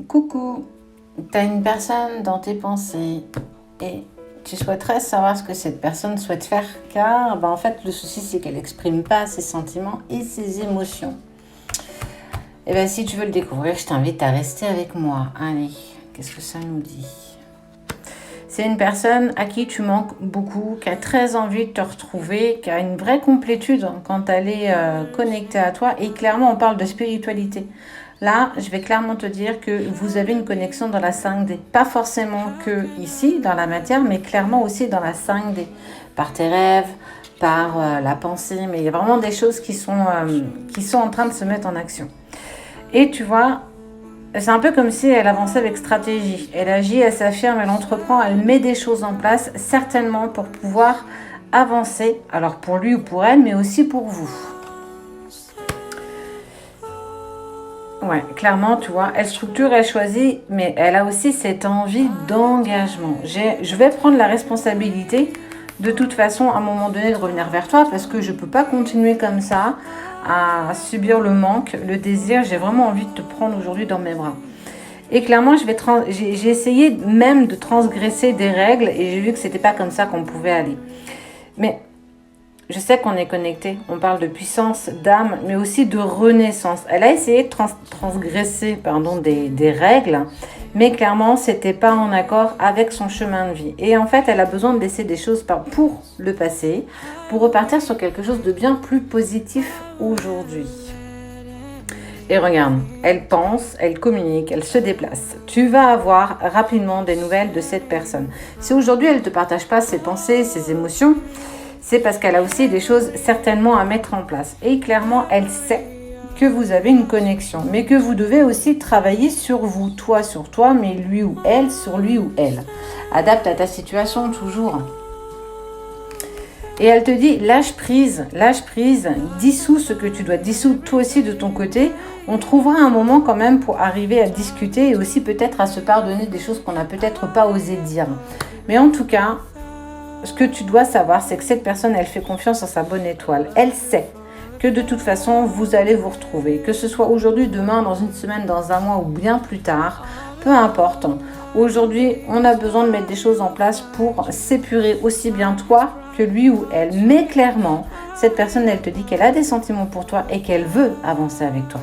Coucou, tu as une personne dans tes pensées et tu souhaiterais savoir ce que cette personne souhaite faire car en fait le souci c'est qu'elle n'exprime pas ses sentiments et ses émotions. Et bien si tu veux le découvrir, je t'invite à rester avec moi. Allez, qu'est-ce que ça nous dit? C'est une personne à qui tu manques beaucoup, qui a très envie de te retrouver, qui a une vraie complétude quand elle est connectée à toi. Et clairement, on parle de spiritualité. Là, je vais clairement te dire que vous avez une connexion dans la 5D. Pas forcément que ici, dans la matière, mais clairement aussi dans la 5D. Par tes rêves, par la pensée. Mais il y a vraiment des choses qui sont en train de se mettre en action. Et tu vois, c'est un peu comme si elle avançait avec stratégie. Elle agit, elle s'affirme, elle entreprend, elle met des choses en place, certainement pour pouvoir avancer. Alors pour lui ou pour elle, mais aussi pour vous. Ouais, clairement, tu vois, elle structure, elle choisit, mais elle a aussi cette envie d'engagement. Je vais prendre la responsabilité, de toute façon, à un moment donné, de revenir vers toi, parce que je ne peux pas continuer comme ça, à subir le manque, le désir. J'ai vraiment envie de te prendre aujourd'hui dans mes bras. Et clairement, j'ai essayé même de transgresser des règles, et j'ai vu que c'était pas comme ça qu'on pouvait aller. Mais je sais qu'on est connecté, on parle de puissance, d'âme, mais aussi de renaissance. Elle a essayé de transgresser des règles, mais clairement, c'était pas en accord avec son chemin de vie. Et en fait, elle a besoin de laisser des choses pour le passé, pour repartir sur quelque chose de bien plus positif aujourd'hui. Et regarde, elle pense, elle communique, elle se déplace. Tu vas avoir rapidement des nouvelles de cette personne. Si aujourd'hui, elle ne te partage pas ses pensées, ses émotions, c'est parce qu'elle a aussi des choses certainement à mettre en place. Et clairement, elle sait que vous avez une connexion, mais que vous devez aussi travailler sur vous, toi sur toi, mais lui ou elle sur lui ou elle. Adapte à ta situation toujours. Et elle te dit, lâche prise, dissous ce que tu dois dissoudre toi aussi de ton côté. On trouvera un moment quand même pour arriver à discuter et aussi peut-être à se pardonner des choses qu'on n'a peut-être pas osé dire. Mais en tout cas, ce que tu dois savoir, c'est que cette personne, elle fait confiance en sa bonne étoile. Elle sait que de toute façon, vous allez vous retrouver. Que ce soit aujourd'hui, demain, dans une semaine, dans un mois ou bien plus tard, peu importe. Aujourd'hui, on a besoin de mettre des choses en place pour s'épurer aussi bien toi que lui ou elle. Mais clairement, cette personne, elle te dit qu'elle a des sentiments pour toi et qu'elle veut avancer avec toi.